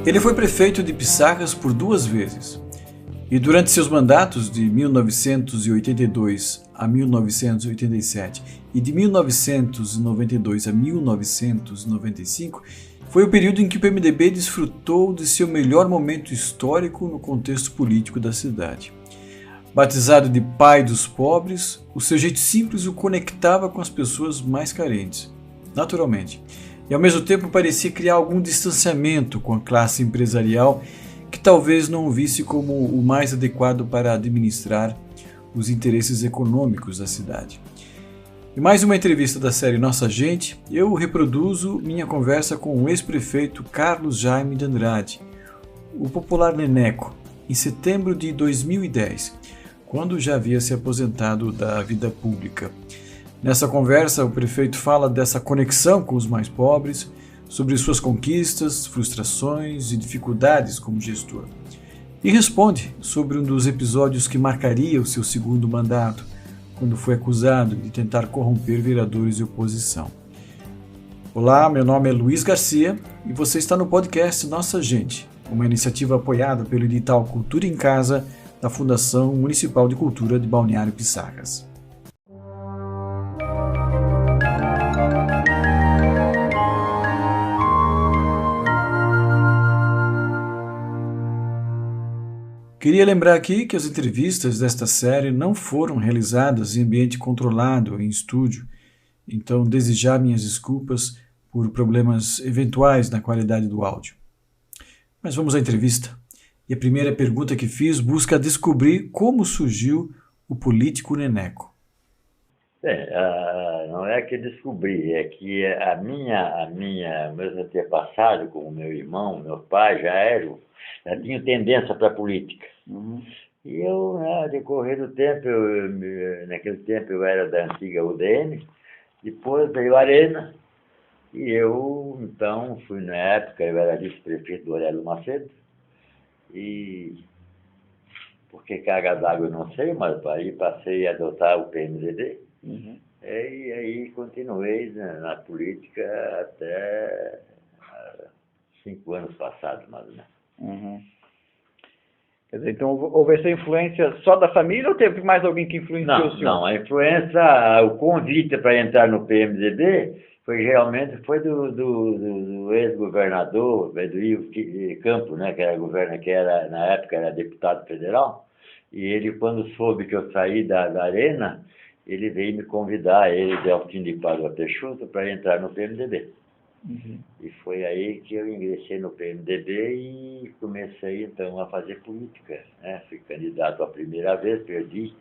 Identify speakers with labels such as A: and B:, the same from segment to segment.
A: Ele foi prefeito de Pissarras por 2 vezes, e durante seus mandatos de 1982 a 1987 e de 1992 a 1995, foi o período em que o PMDB desfrutou de seu melhor momento histórico no contexto político da cidade. Batizado de pai dos pobres, o seu jeito simples o conectava com as pessoas mais carentes, naturalmente, e ao mesmo tempo parecia criar algum distanciamento com a classe empresarial que talvez não o visse como o mais adequado para administrar os interesses econômicos da cidade. Em mais uma entrevista da série Nossa Gente, eu reproduzo minha conversa com o ex-prefeito Carlos Jaime de Andrade, o popular Neneco, em setembro de 2010, quando já havia se aposentado da vida pública. Nessa conversa, o prefeito fala dessa conexão com os mais pobres, sobre suas conquistas, frustrações e dificuldades como gestor. E responde sobre um dos episódios que marcaria o seu segundo mandato, quando foi acusado de tentar corromper vereadores de oposição. Olá, meu nome é Luiz Garcia e você está no podcast Nossa Gente, uma iniciativa apoiada pelo edital Cultura em Casa da Fundação Municipal de Cultura de Balneário Pissarras. Queria lembrar aqui que as entrevistas desta série não foram realizadas em ambiente controlado, em estúdio, então desejar minhas desculpas por problemas eventuais na qualidade do áudio. Mas vamos à entrevista. E a primeira pergunta que fiz busca descobrir como surgiu o político Neneco.
B: Não é que descobri, é que meus antepassados, como meu irmão, meu pai, já tinham tendência para a política.
C: Uhum.
B: E eu, no decorrer do tempo, naquele tempo eu era da antiga UDN, depois veio a Arena, e eu, então, fui na época, eu era vice-prefeito do Aurélio Macedo, e por que carga d'água eu não sei, mas aí passei a adotar o PMDB,
C: Uhum.
B: e aí continuei na política até 5 anos passados, mais ou menos.
C: Uhum. Quer dizer, então houve essa influência só da família ou teve mais alguém que influenciou o senhor?
B: Não, a influência, o convite para entrar no PMDB foi do ex-governador, do Ivo Campos, né, que na época era deputado federal, e ele, quando soube que eu saí da Arena, ele veio me convidar, ele e Delfim de Pádua Peixoto, para entrar no PMDB.
C: Uhum.
B: E foi aí que eu ingressei no PMDB e comecei, então, a fazer política, né? Fui candidato a primeira vez, perdi,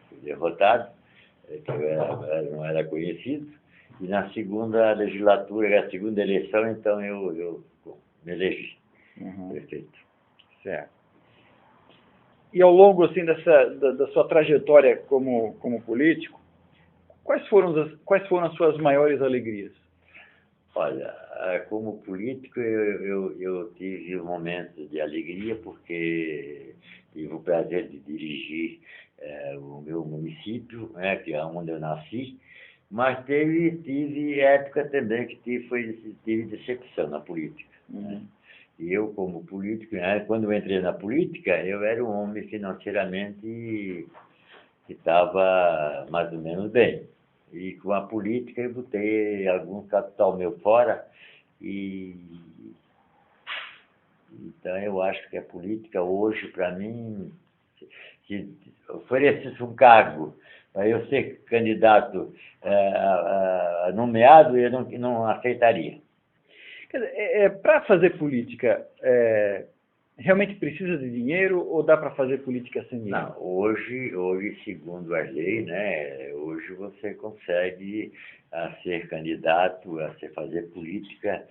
B: fui derrotado, que eu não era conhecido. E na segunda legislatura, a segunda eleição, então, eu me elegi prefeito.
C: Certo. E ao longo assim, da sua trajetória como político, quais foram as suas maiores alegrias?
B: Olha, como político, eu tive momentos de alegria, porque tive o prazer de dirigir o meu município, né, que é onde eu nasci, mas tive época também que tive decepção na política.
C: Uhum.
B: Né? E eu, como político, quando eu entrei na política, eu era um homem financeiramente que estava mais ou menos bem. E com a política eu botei algum capital meu fora então eu acho que a política hoje, para mim, se oferecesse um cargo para eu ser candidato nomeado, eu não aceitaria.
C: Quer dizer, para fazer política, realmente precisa de dinheiro ou dá para fazer política sem dinheiro?
B: Não, hoje, segundo as leis, né, hoje você consegue ser candidato, fazer política,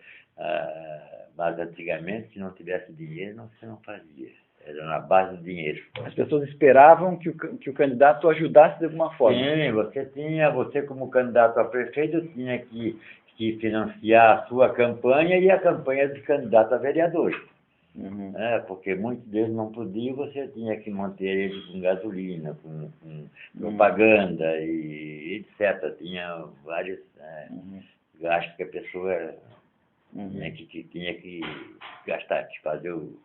B: mas antigamente, se não tivesse dinheiro, você não fazia. Era na base do dinheiro.
C: As pessoas esperavam que o candidato ajudasse de alguma forma.
B: Sim, você como candidato a prefeito tinha que financiar a sua campanha e a campanha dos candidatos a vereadores.
C: Uhum.
B: Porque muitos deles não podiam, você tinha que manter eles com gasolina, com propaganda e etc. Tinha vários gastos que a pessoa Tinha que gastar, que fazer o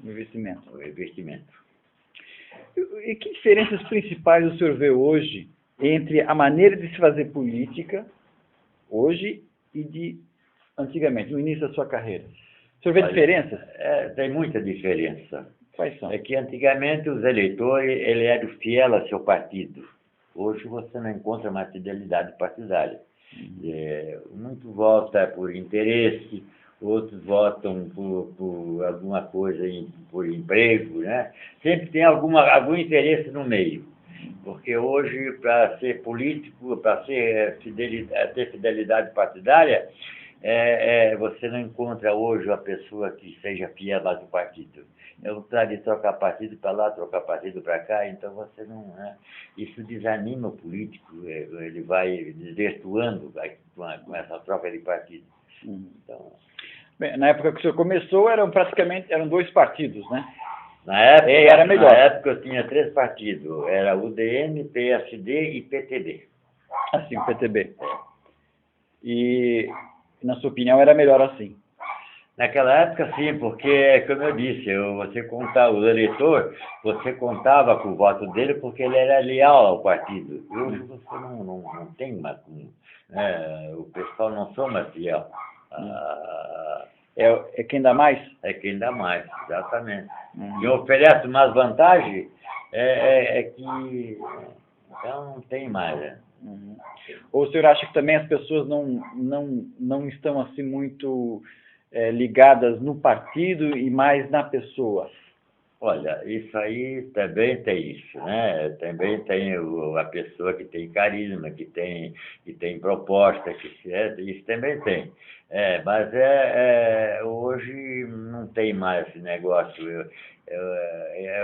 C: Investimento.
B: investimento.
C: E que diferenças principais o senhor vê hoje entre a maneira de se fazer política hoje e de antigamente, no início da sua carreira? O senhor vê diferenças?
B: Tem muita diferença.
C: Quais são?
B: É que antigamente os eleitores ele eram fiel a seu partido. Hoje você não encontra mais fidelidade partidária. Muito vota por interesse, outros votam por alguma coisa, por emprego, né? Sempre tem algum interesse no meio. Porque hoje, para ser político, para ter fidelidade partidária, você não encontra hoje uma pessoa que seja fiel ao partido. É o de trocar partido para lá, trocar partido para cá, então você não... Né? Isso desanima o político, ele vai desvirtuando com essa troca de partido. Então,
C: bem, na época que o senhor começou, eram 2 partidos, né?
B: Na época,
C: era melhor.
B: Na época eu tinha 3 partidos, era UDN, PSD e PTB.
C: Assim, o PTB. E, na sua opinião, era melhor assim?
B: Naquela época, sim, porque, como eu disse, o eleitor, você contava com o voto dele porque ele era leal ao partido. Hoje você não tem mais como. O pessoal não sou mais fiel.
C: É quem dá mais?
B: É quem dá mais, exatamente. Quem oferece mais vantagem que... Então não tem mais, né?
C: Ou o senhor acha que também as pessoas não estão assim muito ligadas no partido e mais na pessoa?
B: Olha, isso aí também tem isso, né? Também tem a pessoa que tem carisma, que tem proposta, isso também tem. Mas hoje não tem mais esse negócio.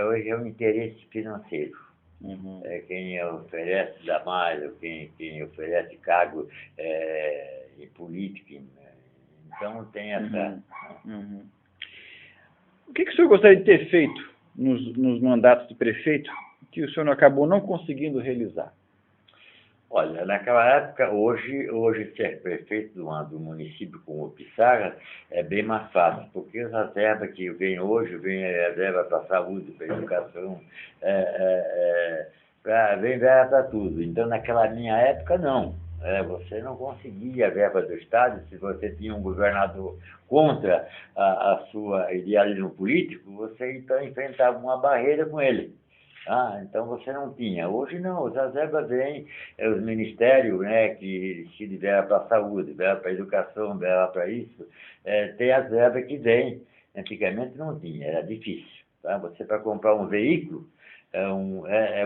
B: Hoje é o interesse financeiro. Quem oferece dá mais, ou quem oferece cargo em política. Então tem essa...
C: O que o senhor gostaria de ter feito nos mandatos de prefeito que o senhor acabou não conseguindo realizar?
B: Olha, naquela época, hoje ser prefeito do município como o Piçara é bem mais fácil, porque as verbas que vem hoje, vem a verba para a saúde, para a educação, vem verba para tudo. Então, naquela minha época, não. Você não conseguia a verba do Estado se você tinha um governador contra a sua idealismo político, você então enfrentava uma barreira com ele. Então você não tinha. Hoje não, as verbas vêm, os ministérios, né, que se verba para a saúde, verba para a educação, verba para isso, tem as verbas que vêm. Antigamente não tinha, era difícil. Você para comprar um veículo,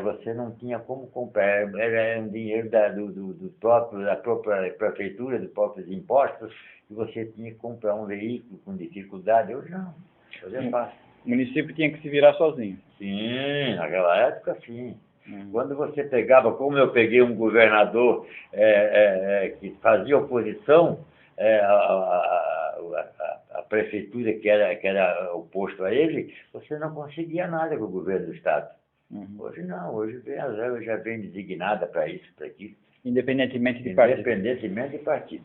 B: você não tinha como comprar, era um dinheiro da própria prefeitura, dos próprios impostos, e você tinha que comprar um veículo com dificuldade. Hoje não, hoje é fácil.
C: O município tinha que se virar sozinho.
B: Sim, naquela época sim. Quando você pegava, como eu peguei um governador que fazia oposição à prefeitura que era oposto a ele, você não conseguia nada com o governo do Estado. Hoje não, hoje a verba já vem designada para isso, para aquilo.
C: Independentemente de partido.
B: Independentemente de partido.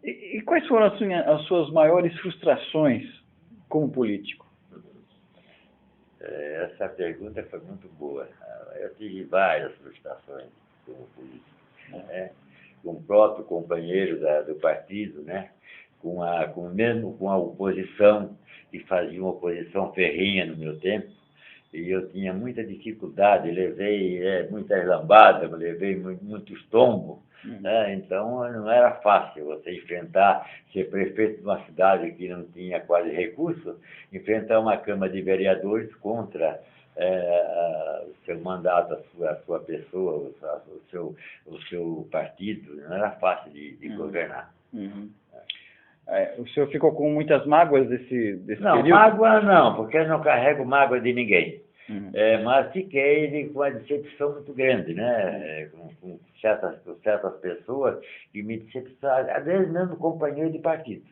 C: E quais foram as suas maiores frustrações como político?
B: Essa pergunta foi muito boa. Eu tive várias frustrações como político, com o próprio companheiro do partido, né? Mesmo com a oposição, que fazia uma oposição ferrenha no meu tempo, e eu tinha muita dificuldade, levei muitas lambadas, levei muitos tombos, então não era fácil você enfrentar, ser prefeito de uma cidade que não tinha quase recurso, enfrentar uma Câmara de Vereadores contra o seu mandato, a sua pessoa, o seu partido, não era fácil de governar.
C: O senhor ficou com muitas mágoas desse período?
B: Não, mágoa não, porque eu não carrego mágoa de ninguém. Mas fiquei com uma decepção muito grande, né? Com certas pessoas que me decepcionaram, às vezes mesmo companheiro de partido.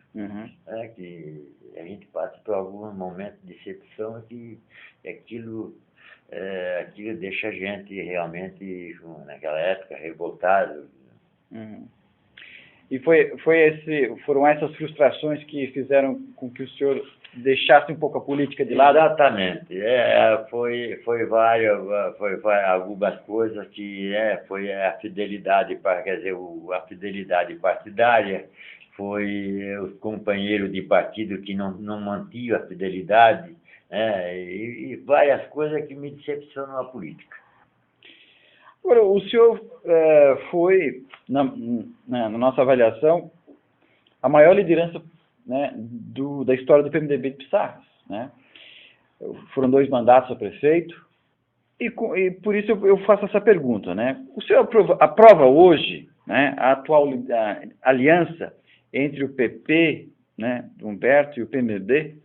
B: Que a gente passa por alguns momentos de decepção que aquilo deixa a gente realmente, naquela época, revoltado.
C: E foram essas frustrações que fizeram com que o senhor deixasse um pouco a política de lado?
B: Exatamente. Foi algumas coisas que foi a fidelidade, quer dizer, a fidelidade partidária, foi os companheiros de partido que não mantinham a fidelidade, e várias coisas que me decepcionam a política.
C: Agora, o senhor foi, na nossa avaliação, a maior liderança, né, da história do PMDB de Pissarras, né? Foram 2 mandatos a prefeito, e por isso eu faço essa pergunta, né? O senhor aprova hoje, né, a atual aliança entre o PP, né, do Humberto, e o PMDB,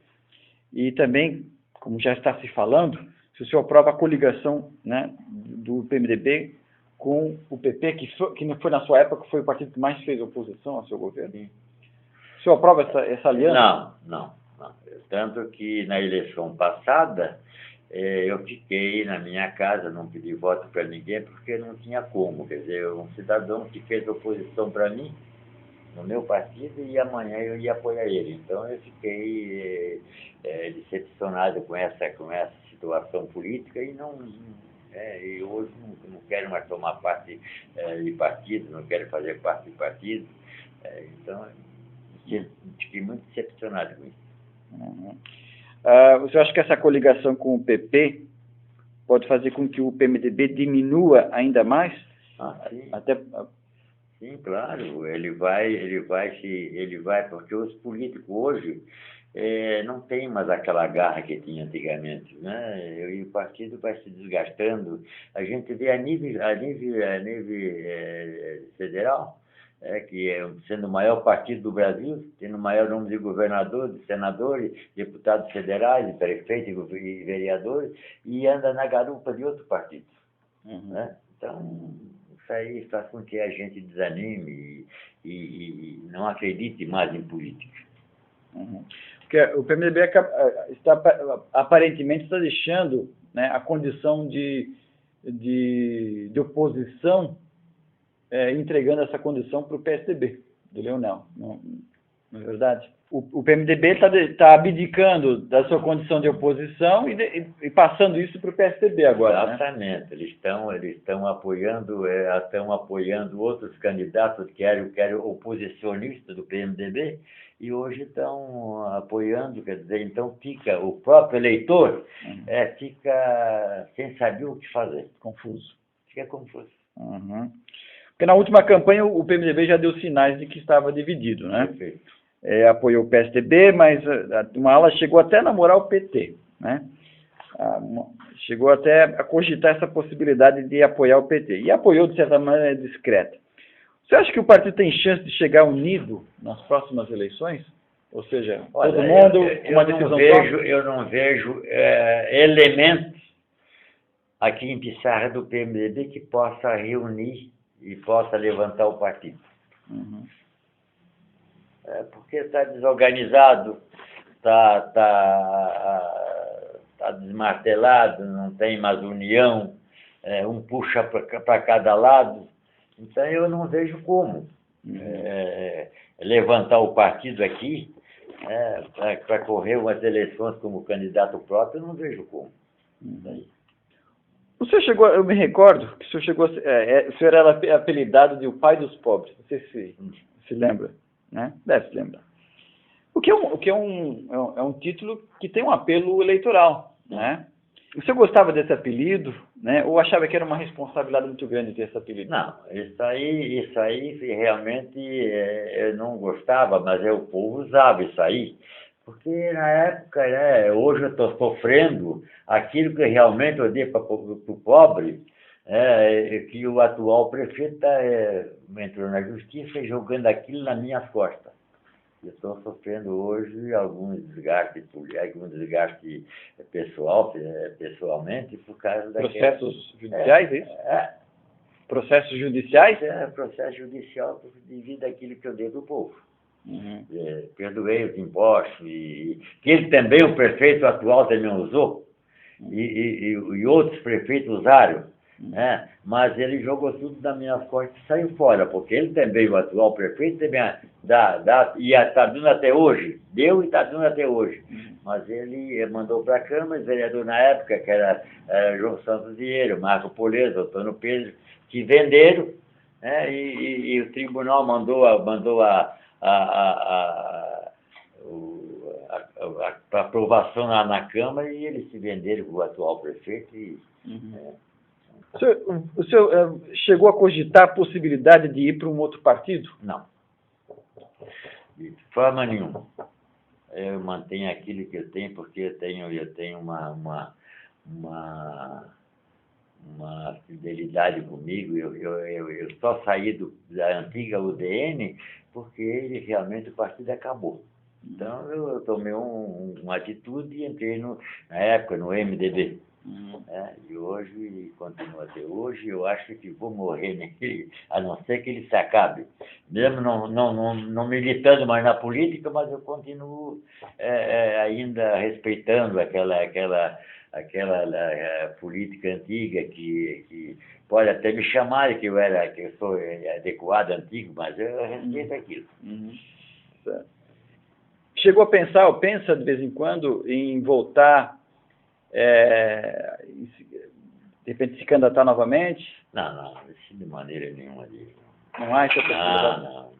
C: e também, como já está se falando, se o senhor aprova a coligação, né, do PMDB com o PP, que não foi na sua época, foi o partido que mais fez oposição ao seu governo?
B: Sim.
C: O senhor aprova essa aliança?
B: Não. Tanto que na eleição passada, eu fiquei na minha casa, não pedi voto para ninguém, porque não tinha como. Quer dizer, um cidadão que fez oposição para mim, no meu partido, e amanhã eu ia apoiar ele. Então eu fiquei decepcionado com essa situação política e e hoje não quero mais tomar parte de partido, não quero fazer parte de partido. Então fiquei muito decepcionado com isso.
C: Uhum. Você acha que essa coligação com o PP pode fazer com que o PMDB diminua ainda mais?
B: Sim. Sim, claro, ele vai, porque os políticos hoje não tem mais aquela garra que tinha antigamente, né? E o partido vai se desgastando. A gente vê a nível federal, que sendo o maior partido do Brasil, tendo o maior número de governadores, de senadores, deputados federais, de prefeitos e vereadores, e anda na garupa de outro partido, né? Então isso aí faz com que a gente desanime e não acredite mais em política.
C: Porque o PMDB aparentemente está deixando, né, a condição de oposição, entregando essa condição para o PSDB, do Leonel. Não é verdade? O PMDB está abdicando da sua condição de oposição e passando isso para o PSDB agora.
B: Exatamente. Né? Eles estão apoiando outros candidatos que eram oposicionistas do PMDB e hoje estão apoiando, quer dizer, então fica o próprio eleitor fica sem saber o que fazer.
C: Confuso.
B: Fica confuso.
C: Porque na última campanha o PMDB já deu sinais de que estava dividido, né?
B: Perfeito.
C: Apoiou o PSDB, mas uma ala chegou até a namorar o PT, né? Chegou até a cogitar essa possibilidade de apoiar o PT. E apoiou de certa maneira discreta. Você acha que o partido tem chance de chegar unido nas próximas eleições? Ou seja,
B: olha,
C: todo mundo com uma decisão só?
B: Eu não vejo elementos aqui em Pissarra do PMDB que possa reunir e possa levantar o partido. Porque está desorganizado, está desmartelado, não tem mais união, um puxa para cada lado. Então eu não vejo como levantar o partido aqui para correr umas eleições como candidato próprio, eu não vejo como.
C: O senhor chegou, eu me recordo que o senhor chegou, o senhor era apelidado de o pai dos pobres, não sei se lembra, né? Deve se lembrar. O que é um título que tem um apelo eleitoral, né? O senhor gostava desse apelido, né? Ou achava que era uma responsabilidade muito grande ter esse apelido?
B: Não, isso aí realmente eu não gostava, mas o povo usava isso aí. Porque na época, hoje eu estou sofrendo aquilo que realmente eu dei para o pobre, que o atual prefeito entrou na justiça jogando aquilo nas minhas costas. Eu estou sofrendo hoje alguns desgastes pessoalmente, por causa
C: processos judiciais, é isso? Processos judiciais?
B: Processo judicial devido àquilo que eu dei para o povo. Perdoei os impostos, e que ele também, o prefeito atual, também usou, e outros prefeitos usaram. né? Mas ele jogou tudo nas minhas costas e saiu fora, porque ele também, o atual prefeito, também e está dando até hoje, deu e está dando até hoje. Mas ele mandou para a Câmara, o vereador na época, que era João Santos Vieira, Marco Poleza, Antônio Pedro, que venderam, né? E o tribunal mandou a aprovação na Câmara e eles se venderam com o atual prefeito.
C: O senhor chegou a cogitar a possibilidade de ir para um outro partido?
B: Não. De forma nenhuma. Eu mantenho aquilo que eu tenho, porque eu tenho uma fidelidade comigo. Eu só saí da antiga UDN porque ele realmente o partido acabou. Então eu tomei uma atitude e entrei na época no MDB. E hoje, continuo até hoje, eu acho que vou morrer nele, a não ser que ele se acabe. Mesmo não militando mais na política, mas eu continuo ainda respeitando aquela política antiga que pode até me chamar que eu sou adequado, antigo, mas eu respeito aquilo.
C: Certo. Chegou a pensar, ou pensa de vez em quando, em voltar, de repente se candidatar novamente?
B: Não, de maneira nenhuma.
C: Não há essa possibilidade?
B: Não.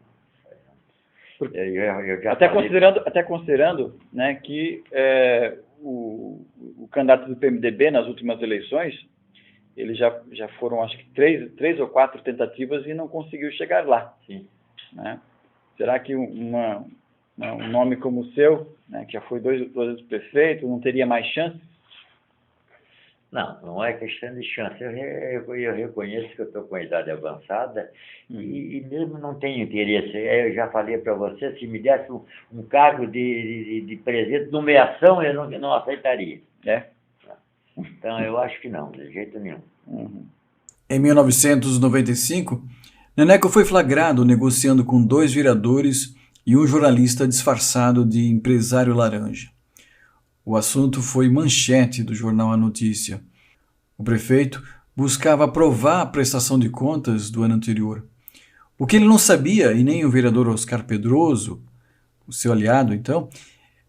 C: Eu já até considerando, né, que o candidato do PMDB nas últimas eleições, ele já foram, acho que, três ou quatro tentativas e não conseguiu chegar lá.
B: Sim.
C: Né? Será que um nome como o seu, né, que já foi duas vezes prefeito, não teria mais chance?
B: Não é questão de chance. Eu reconheço que eu estou com a idade avançada e mesmo não tenho interesse. Eu já falei para você, se me desse um cargo de presidente, nomeação, eu não aceitaria. Então, eu acho que não, de jeito nenhum.
A: Em 1995, Neneco foi flagrado negociando com 2 vereadores e um jornalista disfarçado de empresário laranja. O assunto foi manchete do jornal A Notícia. O prefeito buscava aprovar a prestação de contas do ano anterior. O que ele não sabia, e nem o vereador Oscar Pedroso, o seu aliado então,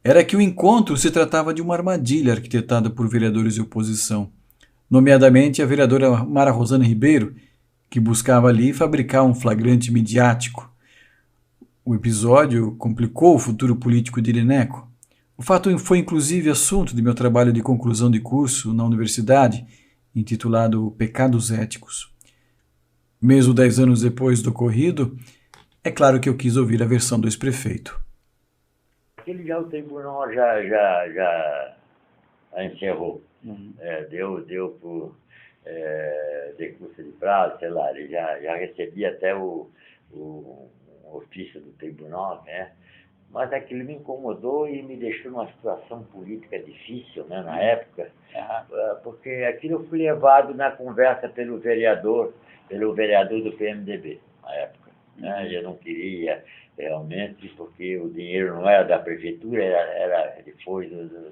A: era que o encontro se tratava de uma armadilha arquitetada por vereadores de oposição, nomeadamente a vereadora Mara Rosana Ribeiro, que buscava ali fabricar um flagrante midiático. O episódio complicou o futuro político de Neneco. O fato foi inclusive assunto de meu trabalho de conclusão de curso na universidade, intitulado Pecados Éticos. Mesmo 10 anos depois do ocorrido, é claro que eu quis ouvir a versão do ex-prefeito.
B: Aquele já o tribunal já encerrou. Deu por decurso de prazo, sei lá, ele já recebia até o ofício do tribunal, né? Mas aquilo me incomodou e me deixou numa situação política difícil, né, na época, porque aquilo eu fui levado na conversa pelo vereador do PMDB, na época. Né? Eu não queria realmente, porque o dinheiro não era da prefeitura, ele foi do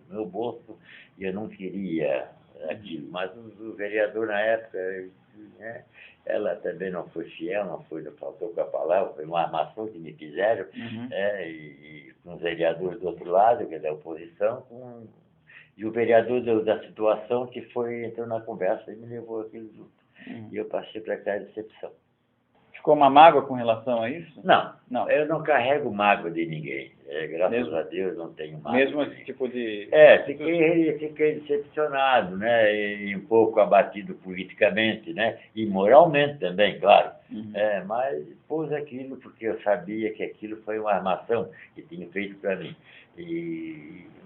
B: meu bolso, e eu não queria aquilo. Mas o vereador, na época, né, ela também não foi fiel, não faltou com a palavra, foi uma armação que me fizeram, e com os vereadores do outro lado, que é da oposição, e o vereador da situação que entrou na conversa e me levou aquilo junto. E eu passei para aquela decepção.
C: Ficou uma mágoa com relação a isso?
B: Não. Eu não carrego mágoa de ninguém. Graças a Deus não tenho mágoa.
C: Mesmo esse tipo de...
B: Fiquei decepcionado, né? E um pouco abatido politicamente, né? E moralmente também, claro. Mas pus aquilo porque eu sabia que aquilo foi uma armação que tinha feito para mim.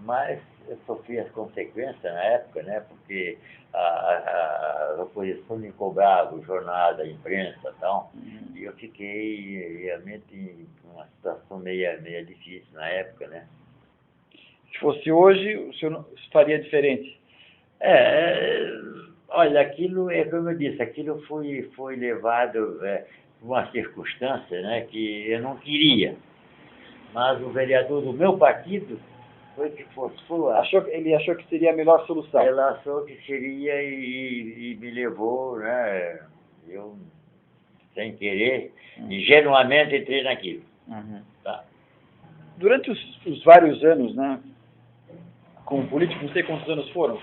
B: Mas eu sofri as consequências na época, né? Porque a oposição me cobrava, o jornal, a imprensa e tal. E eu fiquei realmente em uma situação meio difícil na época, né?
C: Se fosse hoje, o senhor faria diferente?
B: Olha, aquilo é como eu disse, aquilo foi levado por uma circunstância, né, que eu não queria. Mas o vereador do meu partido foi que postulou.
C: Ele achou que seria a melhor solução.
B: Ela achou que seria e me levou, né? Eu, sem querer, ingenuamente entrei naquilo. Tá?
C: Durante os vários anos, né, como político, não sei quantos anos foram.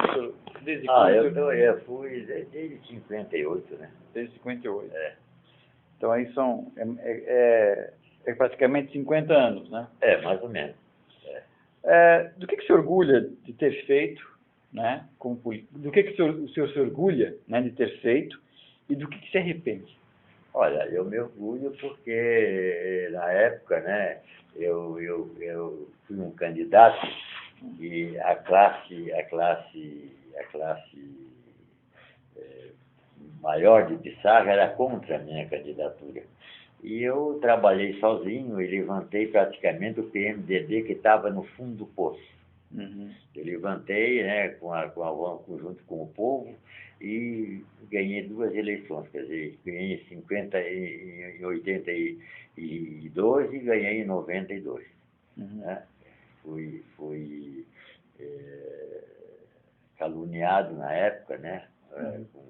C: Desde
B: eu fui desde 58, né?
C: Desde 58.
B: É.
C: Então aí são praticamente 50 anos, né?
B: Mais ou menos.
C: Do que se orgulha de ter feito, né? Como político? Do que o senhor se orgulha, né, de ter feito e do que se arrepende?
B: Olha, eu me orgulho porque na época, né, eu fui um candidato e a classe maior de Pissarra era contra a minha candidatura. E eu trabalhei sozinho e levantei praticamente o PMDB que estava no fundo do poço. Eu levantei, né, junto com o povo e ganhei 2 eleições. Quer dizer, ganhei em 82 e ganhei em 92. Né? Fui caluniado na época, né, com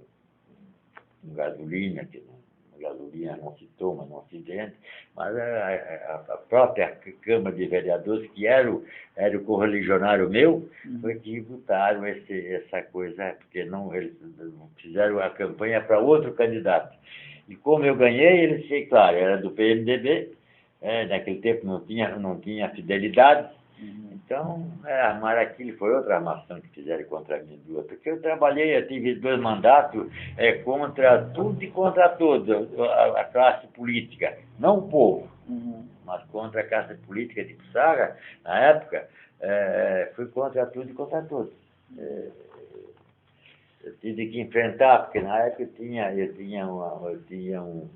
B: gasolina, gasolina não se toma no Ocidente, mas a própria Câmara de Vereadores, que era o correligionário meu, foi que votaram essa coisa, porque eles fizeram a campanha para outro candidato. E como eu ganhei, eles, claro, era do PMDB, naquele tempo não tinha fidelidade. Então, armaram aquilo, foi outra armação que fizeram contra mim, porque eu tive 2 mandatos contra tudo e contra todos, a classe política, não o povo, mas contra a classe política de Pissarra, na época, fui contra tudo e contra todos. Eu tive que enfrentar, porque na época eu tinha um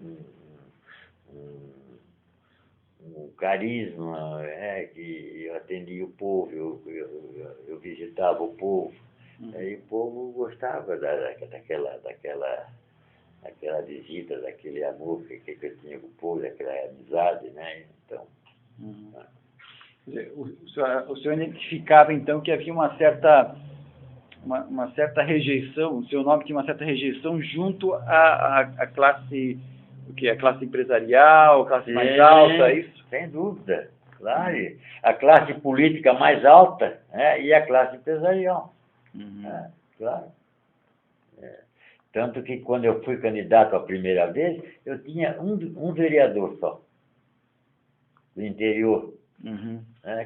B: carisma, que eu atendia o povo, eu visitava o povo, e o povo gostava daquela visita, daquele amor que eu tinha com o povo, daquela amizade, né? Então,
C: o senhor identificava então que havia uma certa rejeição, o seu nome tinha uma certa rejeição junto à classe, a classe empresarial, a classe mais alta, é isso?
B: Sem dúvida, claro. A classe política mais alta, e a classe empresarial. Claro. Tanto que quando eu fui candidato a primeira vez, eu tinha um vereador só, do interior.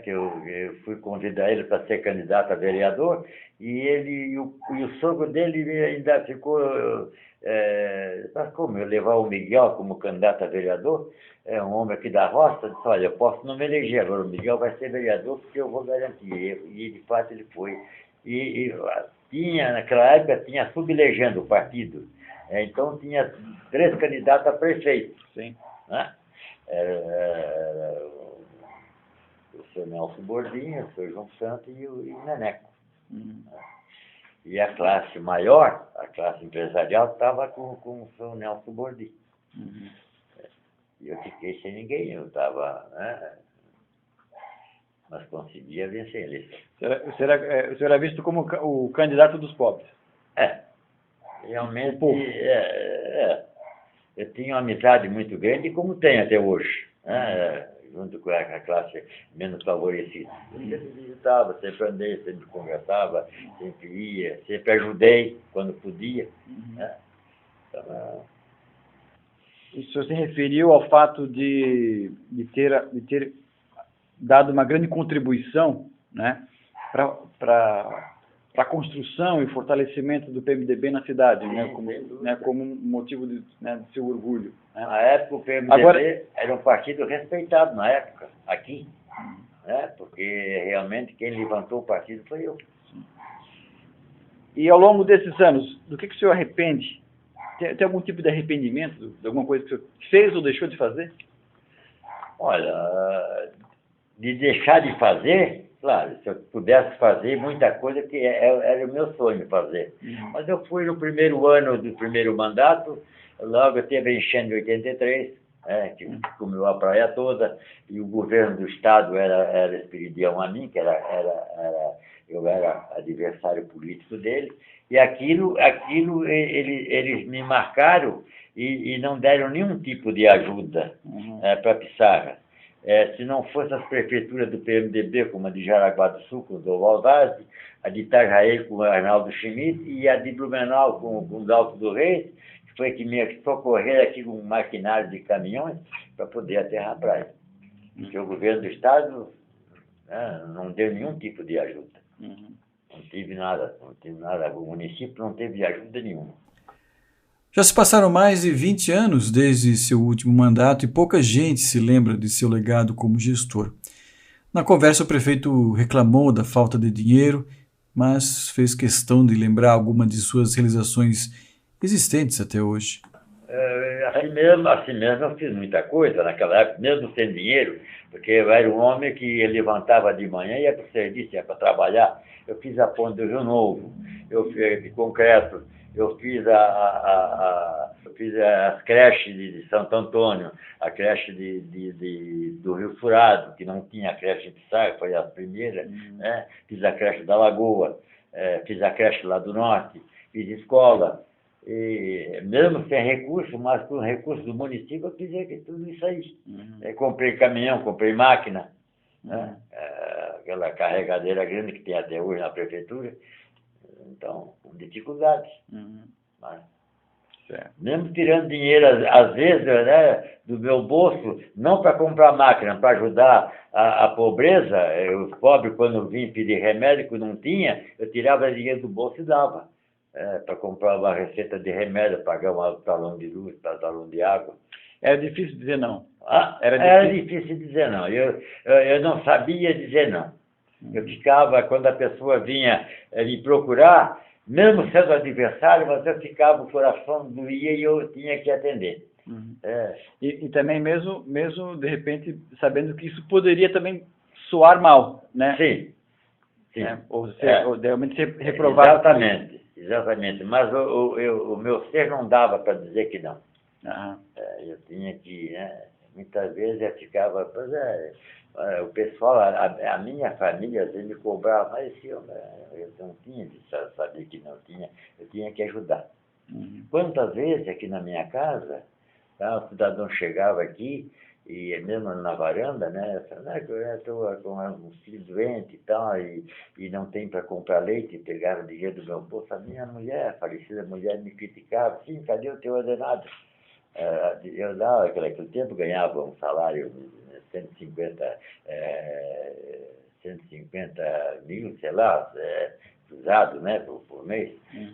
B: Que eu fui convidar ele para ser candidato a vereador, e o sogro dele ainda ficou, mas como eu levar o Miguel como candidato a vereador, um homem aqui da roça, disse, olha, eu posso não me eleger, agora o Miguel vai ser vereador porque eu vou garantir, e de fato ele foi. Naquela época tinha sublegendo o partido, então tinha 3 candidatos a prefeito.
C: Sim.
B: Né? O senhor Nelson Bordinho, o senhor João Santos e o Neneco. E a classe maior, a classe empresarial, estava com o senhor Nelson Bordinho. E eu fiquei sem ninguém, eu estava, mas conseguia vencer a eleição.
C: O senhor era visto como o candidato dos pobres?
B: Realmente, eu tinha uma amizade muito grande, como tenho até hoje, junto com a classe menos favorecida. Eu sempre visitava, sempre andei, sempre conversava, sempre ia, sempre ajudei quando podia. Então,
C: o senhor se referiu ao fato de ter dado uma grande contribuição, né, para a construção e fortalecimento do PMDB na cidade, como um motivo de seu orgulho.
B: Na época, o PMDB era um partido respeitado, na época, aqui, porque realmente quem levantou o partido foi eu.
C: E ao longo desses anos, do que o senhor arrepende? Tem algum tipo de arrependimento de alguma coisa que o senhor fez ou deixou de fazer?
B: Olha, de deixar de fazer, claro, se eu pudesse fazer muita coisa, que era o meu sonho fazer. Mas eu fui no primeiro ano do primeiro mandato, logo eu teve a enchente de 83, que comeu a praia toda, e o governo do Estado era esperidião a mim, que eu era adversário político dele, e aquilo eles me marcaram e não deram nenhum tipo de ajuda para Pissarra. Se não fosse as prefeituras do PMDB, como a de Jaraguá do Sul, com o Dom Valdazzi, a de Itajaí com o Arnaldo Schmidt e a de Blumenau com o Dalto do Reis, que foi que me socorreram aqui com um maquinário de caminhões para poder aterrar a praia. Porque o governo do Estado não deu nenhum tipo de ajuda. Não tive nada. O município não teve ajuda nenhuma.
A: Já se passaram mais de 20 anos desde seu último mandato e pouca gente se lembra de seu legado como gestor. Na conversa, o prefeito reclamou da falta de dinheiro, mas fez questão de lembrar alguma de suas realizações existentes até hoje.
B: Assim mesmo eu fiz muita coisa naquela época, mesmo sem dinheiro, porque eu era um homem que levantava de manhã e ia para o serviço, ia para trabalhar. Eu fiz a ponte do Rio Novo, eu fiz de concreto, eu fiz as creches de Santo Antônio, a creche do Rio Furado, que não tinha creche em Pissarra, foi a primeira, fiz a creche da Lagoa, fiz a creche lá do Norte, fiz escola, e mesmo sem recurso, mas com recurso do município, eu fiz tudo isso aí. Comprei caminhão, comprei máquina, aquela carregadeira grande que tem até hoje na prefeitura, então, com dificuldades. Mas, mesmo tirando dinheiro, às vezes, do meu bolso, não para comprar máquina, para ajudar a pobreza, os pobres, quando vinham pedir remédio, que não tinha, eu tirava dinheiro do bolso e dava. Para comprar uma receita de remédio, pagar um talão de luz, um talão de água.
C: Era difícil dizer não.
B: Era difícil dizer não. Eu não sabia dizer não. Eu ficava, quando a pessoa vinha me procurar, mesmo sendo adversário, mas eu ficava, o coração doía e eu tinha que atender.
C: E também mesmo, de repente, sabendo que isso poderia também soar mal, né?
B: Sim.
C: Ou realmente ser reprovado.
B: Exatamente. Mas o meu ser não dava para dizer que não. Eu tinha que, muitas vezes eu ficava, o pessoal, a minha família, às vezes me cobrava, mas eu não tinha de saber que não tinha, eu tinha que ajudar. Quantas vezes aqui na minha casa, o cidadão chegava aqui, e mesmo na varanda, eu estou com um filho doente e tal, e não tem para comprar leite, e pegava dinheiro do meu bolso. A minha mulher, a falecida mulher, me criticava: sim, cadê o teu ordenado? Eu, naquele tempo, ganhava um salário de 150 mil, sei lá, usado, por mês.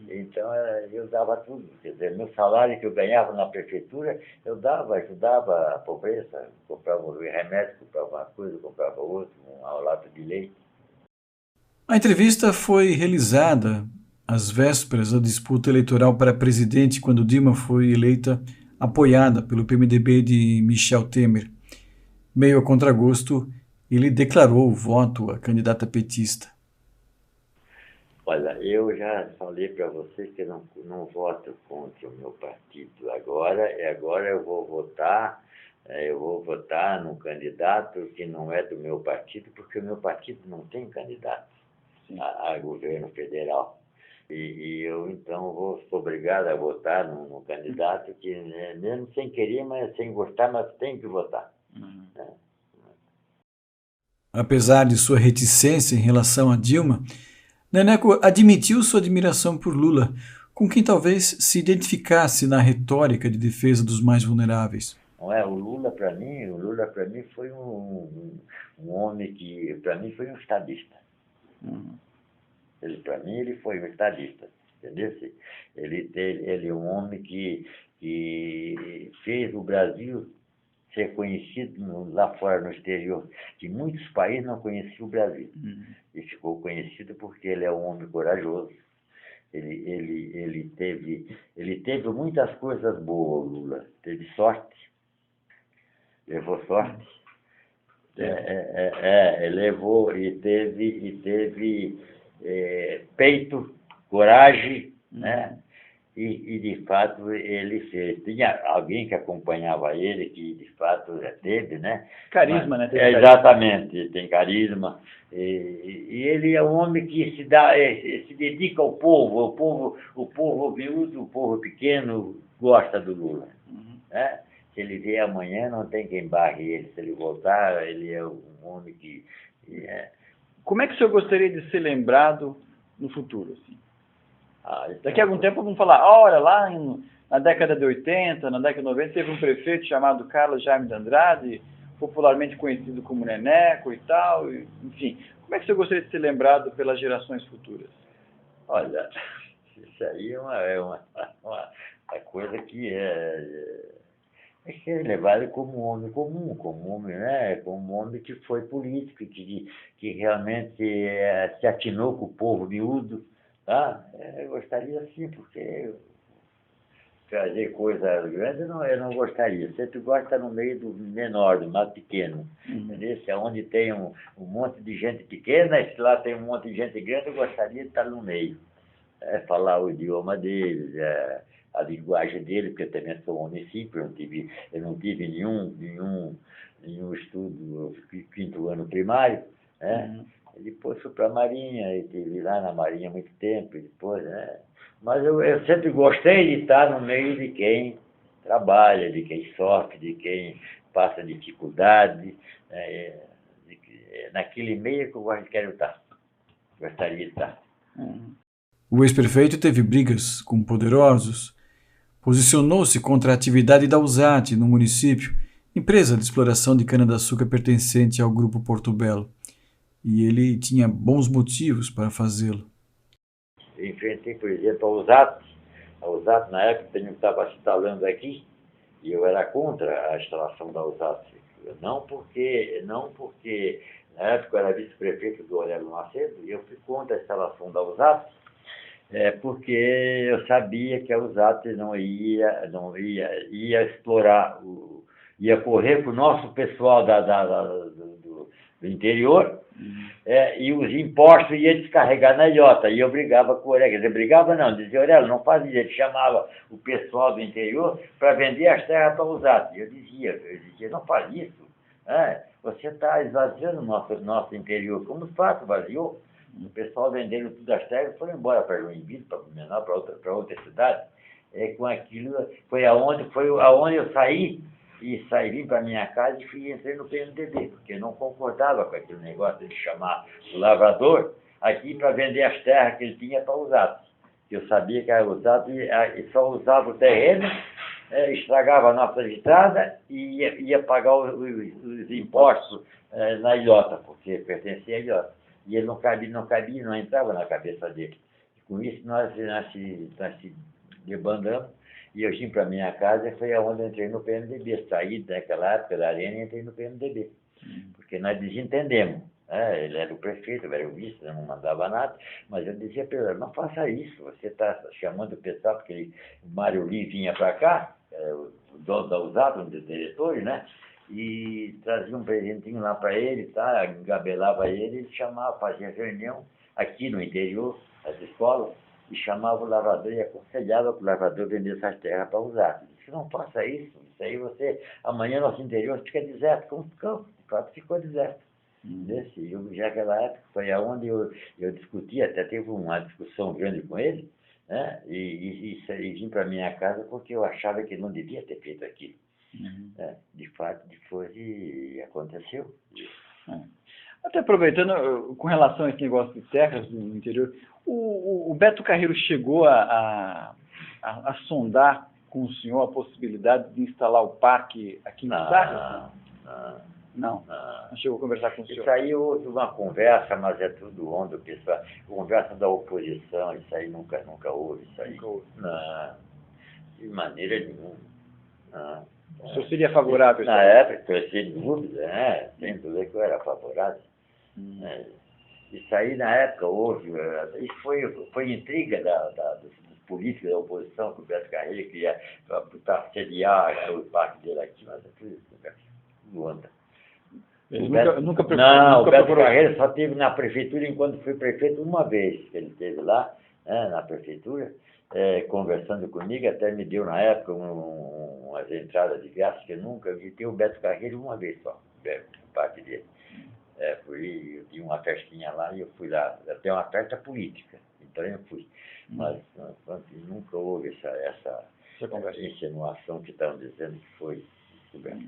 B: Então, eu dava tudo. Quer dizer, meu salário que eu ganhava na prefeitura, eu ajudava a pobreza, comprava um remédio, comprava uma coisa, comprava outra, uma lata de leite.
A: A entrevista foi realizada às vésperas da disputa eleitoral para presidente, quando Dilma foi eleita apoiada pelo PMDB de Michel Temer. Meio a contragosto, ele declarou o voto à candidata petista.
B: Olha, eu já falei para você que eu não voto contra o meu partido agora eu vou votar num candidato que não é do meu partido, porque o meu partido não tem candidato a governo federal. E eu, então, sou obrigado a votar num candidato que, mesmo sem querer, mas sem gostar, mas tem que votar.
A: Apesar de sua reticência em relação a Dilma, Neneco admitiu sua admiração por Lula, com quem talvez se identificasse na retórica de defesa dos mais vulneráveis.
B: O Lula para mim foi um homem que, para mim, foi um estadista. Para mim, ele foi um estadista, entendeu? Ele é um homem que fez o Brasil ser conhecido lá fora, no exterior, que muitos países não conheciam o Brasil. E ficou conhecido porque ele é um homem corajoso. Ele teve muitas coisas boas, o Lula. Teve sorte, levou sorte. Levou e teve peito, coragem, e de fato ele fez. Tinha alguém que acompanhava ele, que de fato teve, né?
C: Carisma, né?
B: Exatamente, tem carisma. E ele é um homem que se dedica ao povo, o povo miúdo, o povo pequeno gosta do Lula. Né? Se ele vier amanhã, não tem quem barre ele. Se ele voltar, ele é um homem que...
C: Como é que o senhor gostaria de ser lembrado no futuro? Assim? Daqui a algum tempo vamos falar, olha, lá na década de 80, na década de 90, teve um prefeito chamado Carlos Jaime de Andrade, popularmente conhecido como Neneco e tal, enfim. Como é que o senhor gostaria de ser lembrado pelas gerações futuras?
B: Olha, isso aí é uma coisa que é ser levado como um homem comum, como um homem, né? Como um homem que foi político, que realmente se atinou com o povo miúdo. Tá? Eu gostaria sim, porque fazer coisa grande eu não gostaria. Sempre gosta no meio do menor, do mais pequeno. Esse é onde tem um monte de gente pequena, e se lá tem um monte de gente grande, eu gostaria de estar no meio. Falar o idioma deles, a linguagem deles, porque eu também sou um homem simples, eu não tive nenhum estudo, quinto ano primário, né? Depois fui para a Marinha, e estive lá na Marinha há muito tempo, depois, né? Mas eu sempre gostei de estar no meio de quem trabalha, de quem sofre, de quem passa dificuldade, naquele meio que eu gostaria de estar.
A: O ex-prefeito teve brigas com poderosos, posicionou-se contra a atividade da USAT no município, empresa de exploração de cana-de-açúcar pertencente ao Grupo Porto Belo. E ele tinha bons motivos para fazê-lo.
B: Eu enfrentei, por exemplo, a USAT. A USAT, na época, estava se instalando aqui, e eu era contra a instalação da USAT. Não porque na época eu era vice-prefeito do Aurélio Macedo, e eu fui contra a instalação da USAT, porque eu sabia que a USAT não ia explorar, ia correr para o nosso pessoal do interior, e os impostos ia descarregar na ilhota, e eu brigava com o Aurélio. Quer dizer, brigava não, dizia, Aurélio, não fazia. Ele chamava o pessoal do interior para vender as terras para a USAT. Eu dizia, não faz isso. Você está esvaziando o nosso interior. Como faz, vaziou? O pessoal vendendo tudo as terras e foram embora para Joinville, para Blumenau, para outra cidade. Com aquilo, foi aonde eu saí, vim para minha casa e entrei no PMDB, porque eu não concordava com aquele negócio de chamar o lavrador aqui para vender as terras que ele tinha para usar. Eu sabia que era usado e só usava o terreno, estragava a nossa estrada e ia pagar os impostos na ilhota, porque pertencia à ilhota. E ele não entrava na cabeça dele. E com isso nós se debandamos. E eu vim para minha casa e foi aonde eu entrei no PMDB. Saí daquela época da Arena e entrei no PMDB. Porque nós desentendemos. Ele era o prefeito, eu era o vice, eu não mandava nada. Mas eu dizia para ele, não faça isso. Você está chamando o pessoal, porque o Mário Lee vinha para cá, o dono da USAT, um dos diretores, né? E trazia um presentinho lá para ele, tá? Engabelava ele, ele chamava, fazia reunião aqui no interior das escolas, e chamava o lavrador e aconselhava que o lavrador vendesse as terras para usar. Ele disse, não faça isso, aí amanhã nosso interior fica deserto, como ficou? De fato ficou deserto. Já naquela época foi aonde eu discuti, até teve uma discussão grande com ele, né? E vim para minha casa porque eu achava que não devia ter feito aquilo. De fato, depois aconteceu.
C: Até aproveitando, com relação a esse negócio de terras no interior, o Beto Carreiro chegou a sondar com o senhor a possibilidade de instalar o parque aqui em Sarras? Não chegou a conversar com o senhor?
B: Isso aí houve uma conversa, mas é tudo onda, pessoal. Conversa da oposição, isso aí nunca houve. Isso aí.
C: Nunca houve.
B: Não, de maneira nenhuma. Não.
C: O senhor seria favorável?
B: Na época, sem dúvida, sem dúvida que eu era favorável. Isso aí, na época, houve. Isso foi intriga dos políticos da oposição, que o Beto Carreiro queria para sediar o parque dele aqui, mas é tudo anda. O Beto Carreiro só esteve na prefeitura, enquanto foi prefeito, uma vez que ele esteve lá, na prefeitura, conversando comigo, até me deu na época umas entradas de graça que eu nunca visitei o Beto Carreiro uma vez só, parte dele. Eu tinha uma festinha lá e eu fui lá, até uma festa política, então eu fui. Mas nunca houve essa insinuação que estavam dizendo que foi descoberta.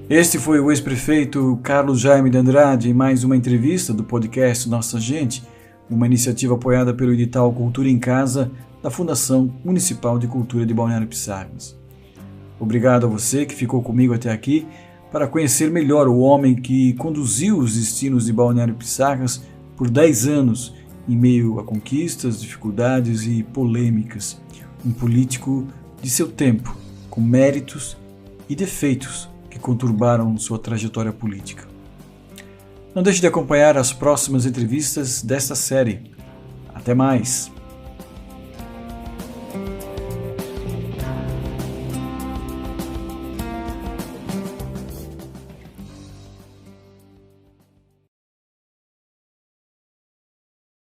A: Este foi o ex-prefeito Carlos Jaime de Andrade em mais uma entrevista do podcast Nossa Gente, uma iniciativa apoiada pelo edital Cultura em Casa da Fundação Municipal de Cultura de Balneário Pissarras. Obrigado a você que ficou comigo até aqui para conhecer melhor o homem que conduziu os destinos de Balneário Pissarras por 10 anos em meio a conquistas, dificuldades e polêmicas. Um político de seu tempo, com méritos e defeitos que conturbaram sua trajetória política. Não deixe de acompanhar as próximas entrevistas desta série. Até mais!